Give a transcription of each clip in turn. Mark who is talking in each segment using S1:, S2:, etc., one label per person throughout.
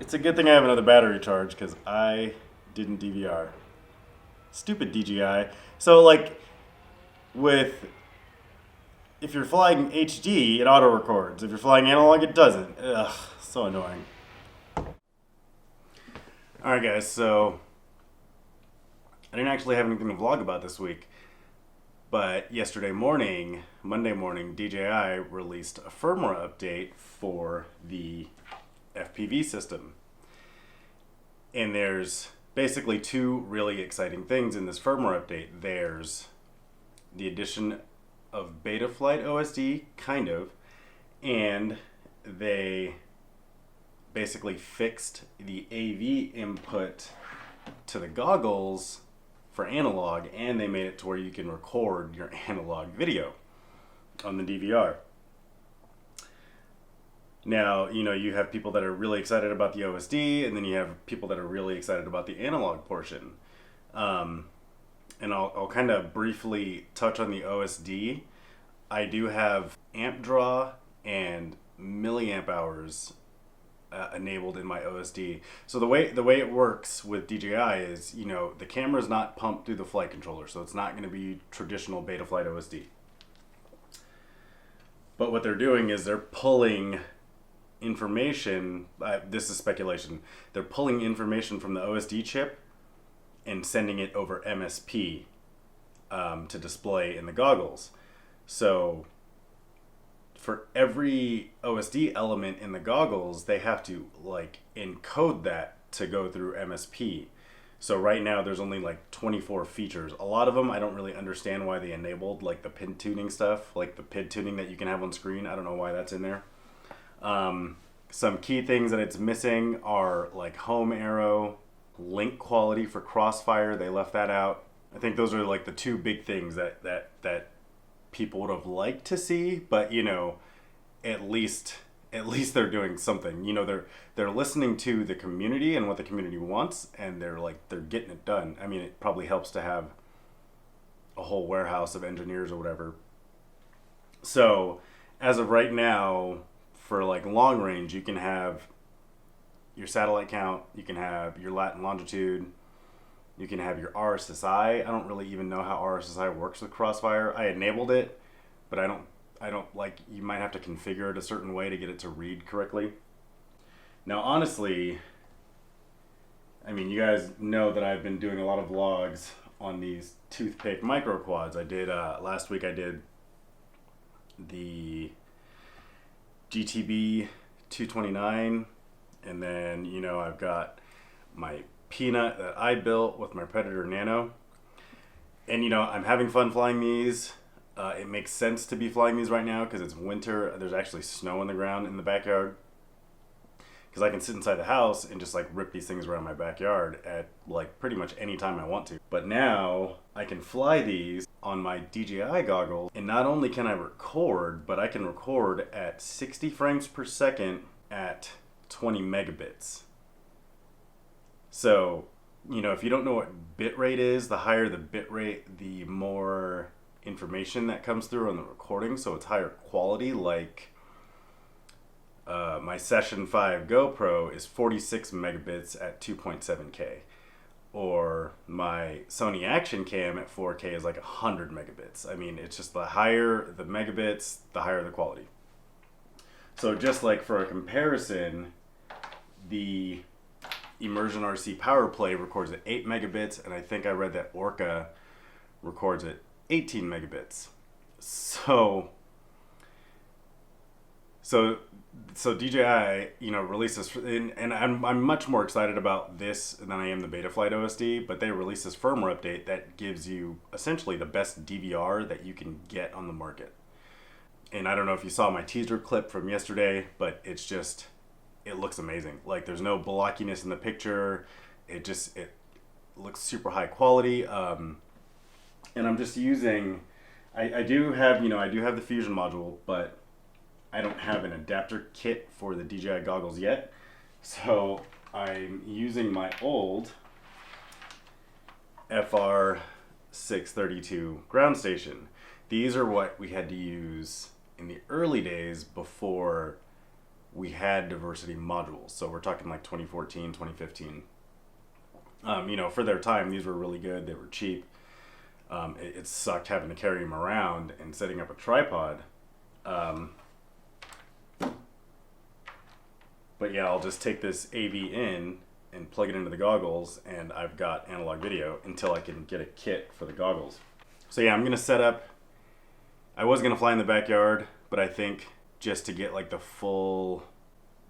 S1: It's a good thing I have another battery charge because I didn't DVR. Stupid DJI. So like with if you're flying HD, it auto records. If you're flying analog, it doesn't. Ugh, so annoying. Alright guys, so I didn't actually have anything to vlog about this week. But yesterday morning, Monday morning, DJI released a firmware update for the FPV system. And there's basically two really exciting things in this firmware update. There's the addition of Betaflight OSD, kind of, and they basically fixed the AV input to the goggles for analog, and they made it to where you can record your analog video on the DVR. Now, you have people that are really excited about the OSD, and then you have people that are really excited about the analog portion. And I'll kind of briefly touch on the OSD. I do have amp draw and milliamp hours enabled in my OSD. So the way it works with DJI is, the camera is not pumped through the flight controller, so it's not going to be traditional Betaflight OSD. But what they're doing is they're pulling information, this is speculation, they're pulling information from the OSD chip and sending it over MSP to display in the goggles. So for every OSD element in the goggles, they have to encode that to go through MSP. So right now there's only 24 features. A lot of them I don't really understand why they enabled, the pin tuning stuff, the pin tuning that you can have on screen. I don't know why that's in there. Some key things that it's missing are home arrow, link quality for crossfire. They left that out. I think those are the two big things that people would have liked to see, but at least they're doing something. They're listening to the community and what the community wants, and they're getting it done. I mean, it probably helps to have a whole warehouse of engineers or whatever. So as of right now, for long range, you can have your satellite count, you can have your lat and longitude, you can have your RSSI. I don't really even know how RSSI works with Crossfire. I enabled it, but I don't you might have to configure it a certain way to get it to read correctly. Now, honestly, I mean, you guys know that I've been doing a lot of vlogs on these toothpick micro quads. I did, last week I did the GTB 229, and then, I've got my pNut that I built with my Predator Nano. And, I'm having fun flying these. It makes sense to be flying these right now because it's winter. There's actually snow on the ground in the backyard. Because I can sit inside the house and just rip these things around my backyard at pretty much any time I want to. But now I can fly these on my DJI goggles, and not only can I record, but I can record at 60 frames per second at 20 megabits. So, if you don't know what bitrate is, the higher the bitrate, the more information that comes through on the recording, so it's higher quality. My Session 5 GoPro is 46 megabits at 2.7K, or my Sony Action Cam at 4K is 100 megabits. I mean, it's just the higher the megabits, the higher the quality. So just for a comparison, the Immersion RC Power Play records at 8 megabits, and I think I read that Orca records at 18 megabits. So DJI, releases, and I'm much more excited about this than I am the Betaflight OSD, but they released this firmware update that gives you essentially the best DVR that you can get on the market. And I don't know if you saw my teaser clip from yesterday, but it looks amazing. There's no blockiness in the picture. It looks super high quality. And I'm just using, I do have the Fusion module, but I don't have an adapter kit for the DJI goggles yet. So I'm using my old FR632 ground station. These are what we had to use in the early days before we had diversity modules. So we're talking like 2014, 2015. You know, for their time, these were really good. They were cheap. It sucked having to carry them around and setting up a tripod. But yeah, I'll just take this AV in and plug it into the goggles, and I've got analog video until I can get a kit for the goggles. So yeah, I'm gonna set up. I was gonna fly in the backyard, but I think just to get like the full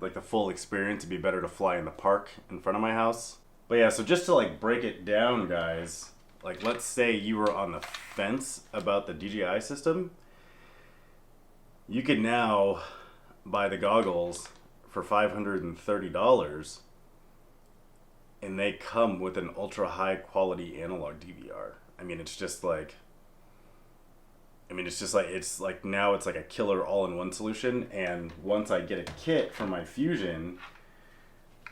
S1: experience, it'd be better to fly in the park in front of my house. But yeah, so just to like break it down, guys, like let's say you were on the fence about the DJI system, you could now buy the goggles for $530, and they come with an ultra high quality analog DVR. I mean, it's like now it's like a killer all-in-one solution. And once I get a kit for my Fusion,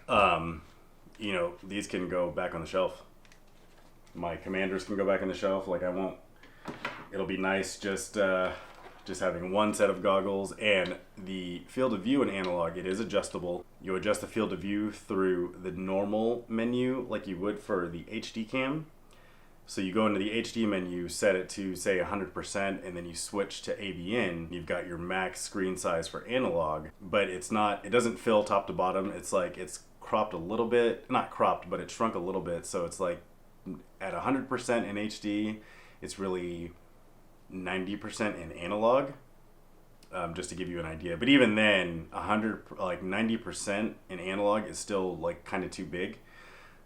S1: you know, these can go back on the shelf. My Commanders can go back on the shelf. Like it'll be nice just having one set of goggles. And the field of view in analog, it is adjustable. You adjust the field of view through the normal menu like you would for the HD cam. So you go into the HD menu, set it to say 100%, and then you switch to AVN. You've got your max screen size for analog, but it doesn't fill top to bottom. It's like it's cropped a little bit, not cropped, but it shrunk a little bit. So it's like at 100% in HD, it's really 90% in analog, just to give you an idea. But even then, 90% in analog is still like kind of too big.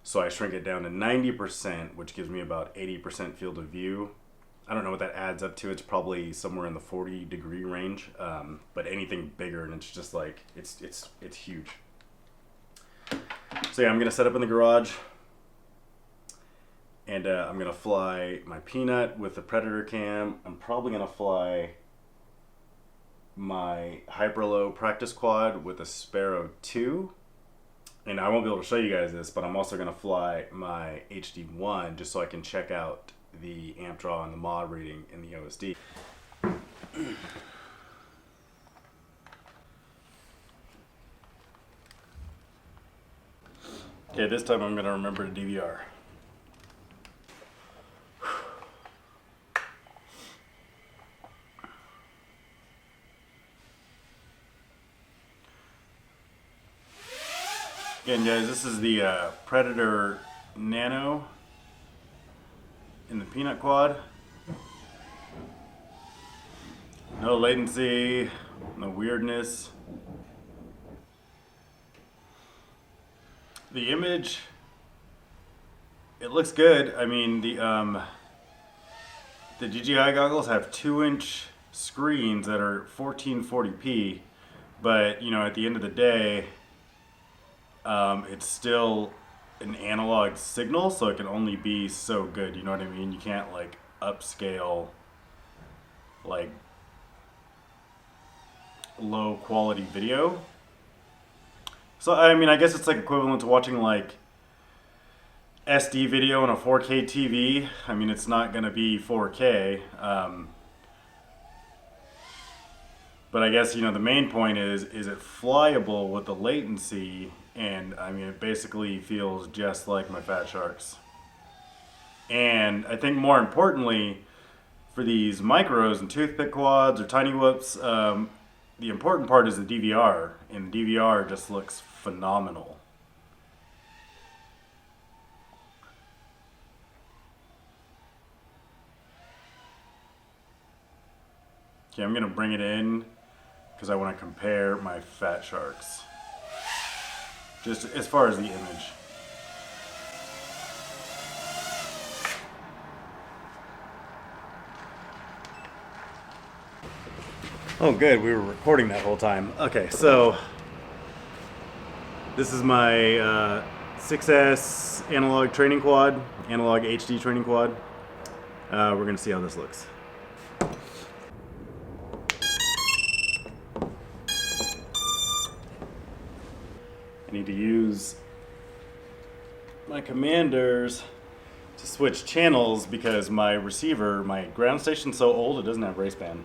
S1: So I shrink it down to 90%, which gives me about 80% field of view. I don't know what that adds up to. It's probably somewhere in the 40-degree range. But anything bigger, and it's just like it's huge. So yeah, I'm gonna set up in the garage, and I'm gonna fly my pNut with the Predator cam. I'm probably gonna fly my hyperlow practice quad with a Sparrow 2. And I won't be able to show you guys this, but I'm also going to fly my HD1 just so I can check out the amp draw and the mod reading in the OSD. Okay, this time I'm going to remember to DVR. Again, guys, this is the Predator Nano in the pNut quad. No latency, no weirdness. The image, it looks good. I mean, the DJI goggles have 2-inch screens that are 1440p, but you know, at the end of the day, it's still an analog signal, so it can only be so good. You know what I mean? You can't like upscale like low quality video. So I mean, I guess it's like equivalent to watching like SD video on a 4K TV. I mean, it's not gonna be 4K. But I guess, you know, the main point is it flyable with the latency? And I mean, it basically feels just like my Fat Sharks. And I think more importantly, for these micros and toothpick quads or tiny whoops, the important part is the DVR, and the DVR just looks phenomenal. Okay, I'm gonna bring it in because I want to compare my Fat Sharks. Just as far as the image. Oh good, we were recording that whole time. Okay, so this is my 6S analog training quad, analog HD training quad. We're gonna see how this looks. I need to use my commanders to switch channels because my receiver, my ground station's so old it doesn't have raceband.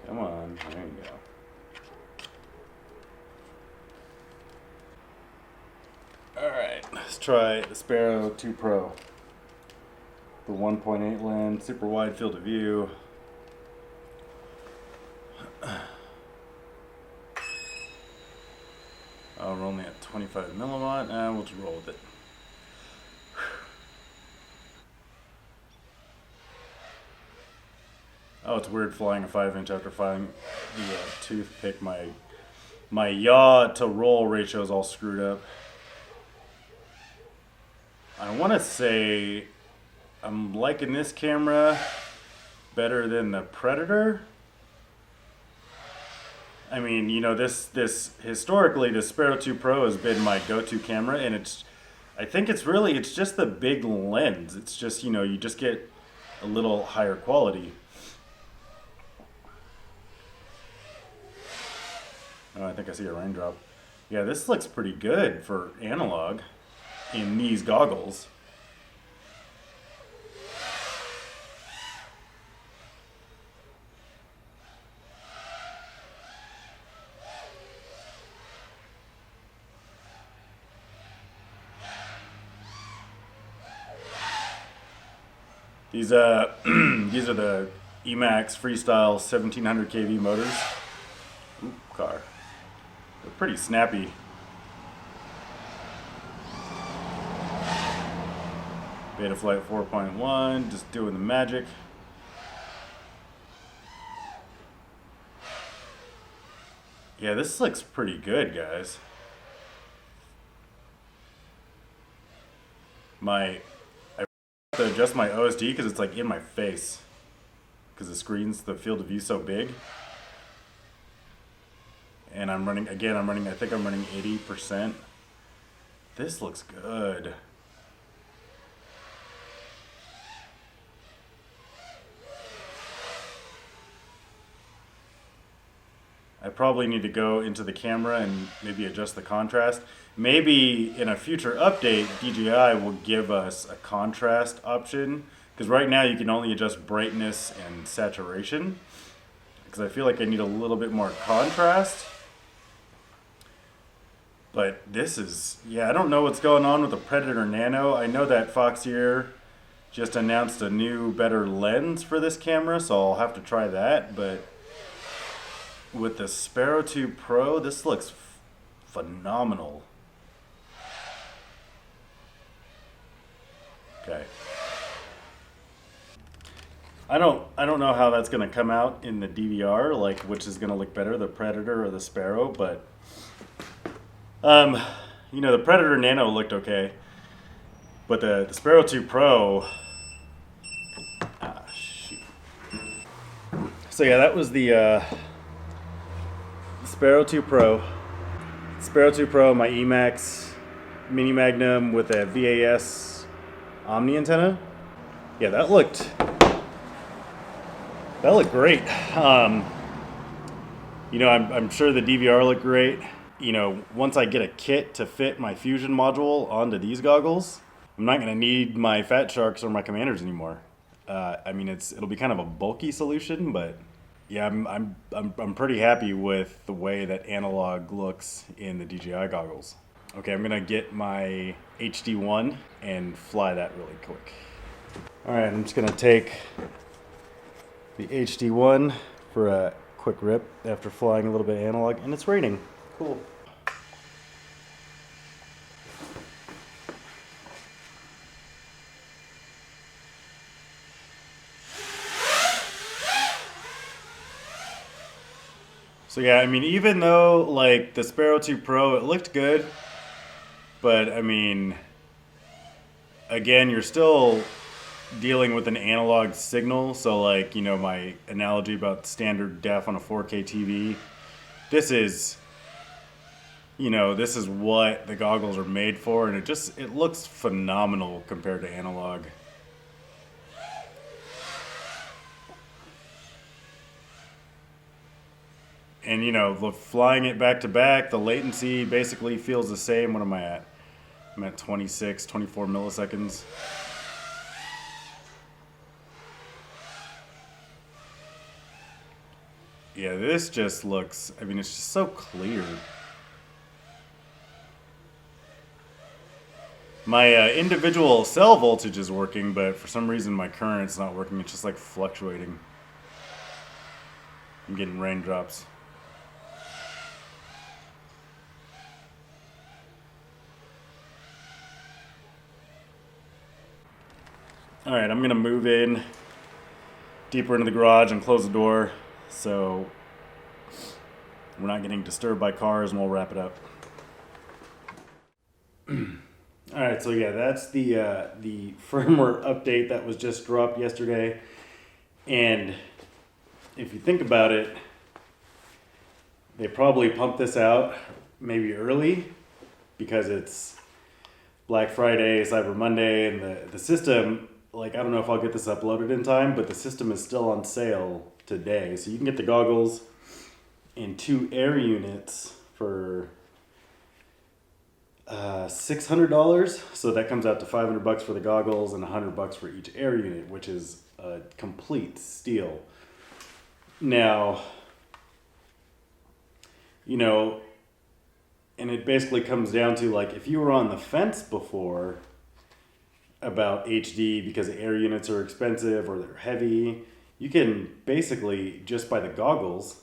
S1: Come on, there you go. Alright, let's try the Sparrow 2 Pro. The 1.8 lens, super wide field of view. Oh, we're only at 25 milliwatt, and we'll just roll with it. Oh, it's weird flying a 5-inch after flying the toothpick. My yaw to roll ratio is all screwed up. I want to say I'm liking this camera better than the Predator. I mean, you know, this historically, the Sparrow 2 Pro has been my go-to camera, and I think it's just the big lens. It's just, you know, you just get a little higher quality. Oh, I think I see a raindrop. Yeah, this looks pretty good for analog in these goggles. These these are the Emax Freestyle 1700 kV motors. Ooh, car. They're pretty snappy. Betaflight 4.1, just doing the magic. Yeah, this looks pretty good, guys. I have to adjust my OSD because it's like in my face. Because the field of view so big. And I'm running, I think I'm running 80%. This looks good. I probably need to go into the camera and maybe adjust the contrast. Maybe in a future update, DJI will give us a contrast option. Because right now you can only adjust brightness and saturation. Because I feel like I need a little bit more contrast. But this is, yeah, I don't know what's going on with the Predator Nano. I know that Foxeer just announced a new, better lens for this camera, so I'll have to try that. But with the Sparrow 2 Pro, this looks phenomenal. Okay. I don't know how that's gonna come out in the DVR, like which is gonna look better, the Predator or the Sparrow, but you know, the Predator Nano looked okay, but the Sparrow 2 Pro, shoot. So yeah, that was the Sparrow 2 Pro. Sparrow 2 Pro, my Emax Mini Magnum with a VAS Omni antenna. Yeah, that looked great. You know, I'm sure the DVR looked great. You know, once I get a kit to fit my Fusion module onto these goggles, I'm not gonna need my Fat Sharks or my Commanders anymore. I mean, it'll be kind of a bulky solution, but yeah, I'm pretty happy with the way that analog looks in the DJI goggles. Okay, I'm gonna get my HD1 and fly that really quick. All right, I'm just gonna take the HD1 for a quick rip after flying a little bit analog, and it's raining. Cool. So yeah, I mean, even though like the Sparrow 2 Pro, it looked good, but I mean, again, you're still dealing with an analog signal. So like, you know, my analogy about standard def on a 4K TV, this is, you know, this is what the goggles are made for, and it looks phenomenal compared to analog. And you know, flying it back to back, the latency basically feels the same. What am I at? I'm at 26, 24 milliseconds. Yeah, this just looks, I mean, it's just so clear. My individual cell voltage is working, but for some reason my current's not working. It's just like fluctuating. I'm getting raindrops. All right, I'm gonna move in deeper into the garage and close the door so we're not getting disturbed by cars, and we'll wrap it up. All right, so yeah, that's the firmware update that was just dropped yesterday. And if you think about it, they probably pumped this out maybe early because it's Black Friday, Cyber Monday, and the system, like, I don't know if I'll get this uploaded in time, but the system is still on sale today. So you can get the goggles and 2 air units for $600. So that comes out to $500 for the goggles and $100 for each air unit, which is a complete steal. Now, you know, and it basically comes down to, like, if you were on the fence before about HD because the air units are expensive or they're heavy, you can basically just buy the goggles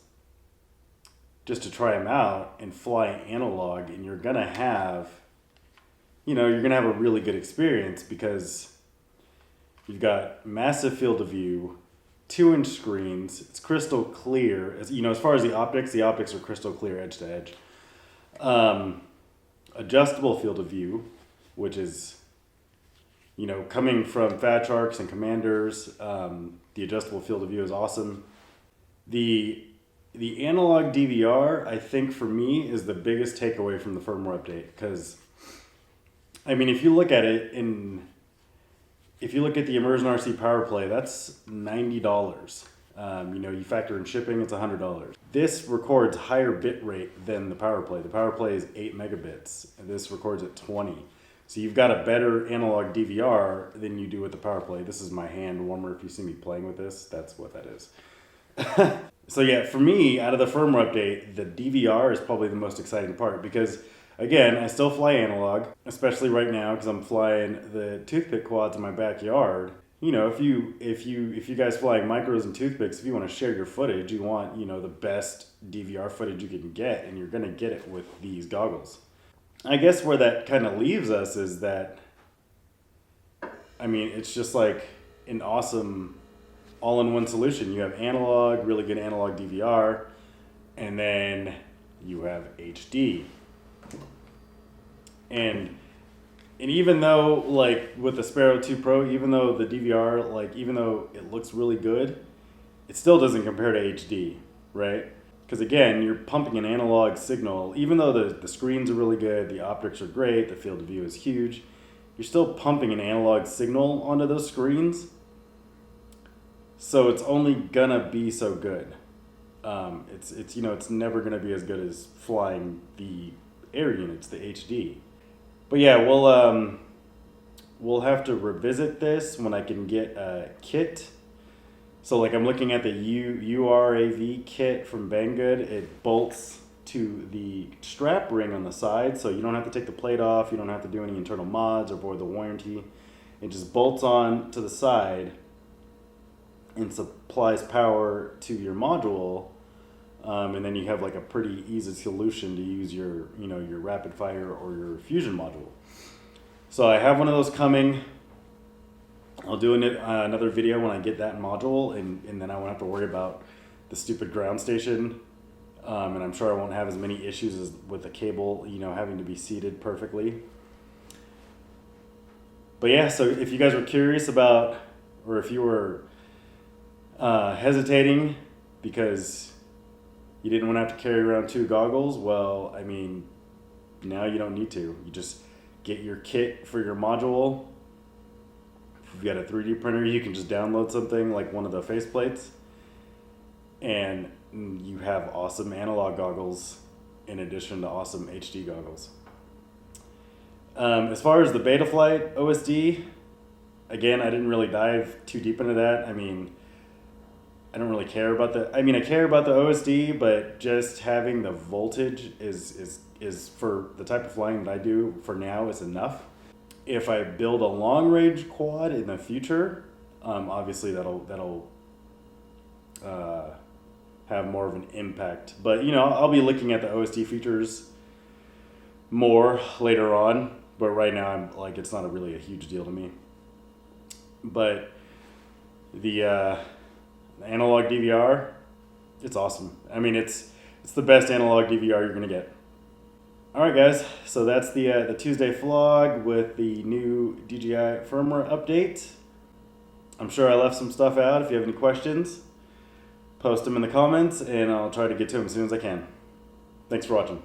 S1: just to try them out and fly analog, and you're gonna have, you're gonna have a really good experience because you've got massive field of view, 2-inch screens, it's crystal clear. As far as the optics are crystal clear edge to edge. Adjustable field of view, which is, coming from Fat Sharks and Commanders, the adjustable field of view is awesome. The analog DVR, I think for me, is the biggest takeaway from the firmware update. Because, I mean, if you look at it if you look at the Immersion RC Power Play, that's $90. You factor in shipping, it's $100. This records higher bit rate than the Power Play. The Power Play is 8 megabits, and this records at 20. So you've got a better analog DVR than you do with the Power Play. This is my hand warmer. If you see me playing with this, that's what that is. So yeah, for me, out of the firmware update, the DVR is probably the most exciting part because, again, I still fly analog, especially right now because I'm flying the toothpick quads in my backyard. If you guys flying micros and toothpicks, if you want to share your footage, you want, the best DVR footage you can get, and you're going to get it with these goggles. I guess where that kind of leaves us is that, I mean, it's just like an awesome all-in-one solution. You have analog, really good analog DVR, and then you have HD. And even though, like, with the Sparrow 2 Pro, even though the DVR, like, even though it looks really good, it still doesn't compare to HD, right? Because, again, you're pumping an analog signal. Even though the screens are really good, the optics are great, the field of view is huge, you're still pumping an analog signal onto those screens. So it's only gonna be so good. It's never gonna be as good as flying the air units, the HD. But yeah, we'll have to revisit this when I can get a kit. So, like, I'm looking at the URAV kit from Banggood. It bolts to the strap ring on the side, so you don't have to take the plate off. You don't have to do any internal mods or void the warranty. It just bolts on to the side and supplies power to your module, and then you have, like, a pretty easy solution to use your rapid fire or your fusion module. So I have one of those coming. I'll do another video when I get that module, and then I won't have to worry about the stupid ground station, and I'm sure I won't have as many issues as with the cable, having to be seated perfectly. But yeah, so if you guys were curious about, or if you were hesitating because you didn't want to have to carry around 2 goggles, well, I mean, now you don't need to. You just get your kit for your module. If you've got a 3D printer, you can just download something like one of the faceplates, and you have awesome analog goggles in addition to awesome HD goggles. As far as the Betaflight OSD, again, I didn't really dive too deep into that. I mean, I don't really care about the. I mean, I care about the OSD, but just having the voltage is for the type of flying that I do for now is enough. If I build a long range quad in the future, obviously that'll have more of an impact. But you know, I'll be looking at the OSD features more later on. But right now, I'm like, it's not really a huge deal to me. But the analog DVR, it's awesome. I mean, it's the best analog DVR you're gonna get. All right, guys. So that's the Tuesday vlog with the new DJI firmware update. I'm sure I left some stuff out. If you have any questions, post them in the comments, and I'll try to get to them as soon as I can. Thanks for watching.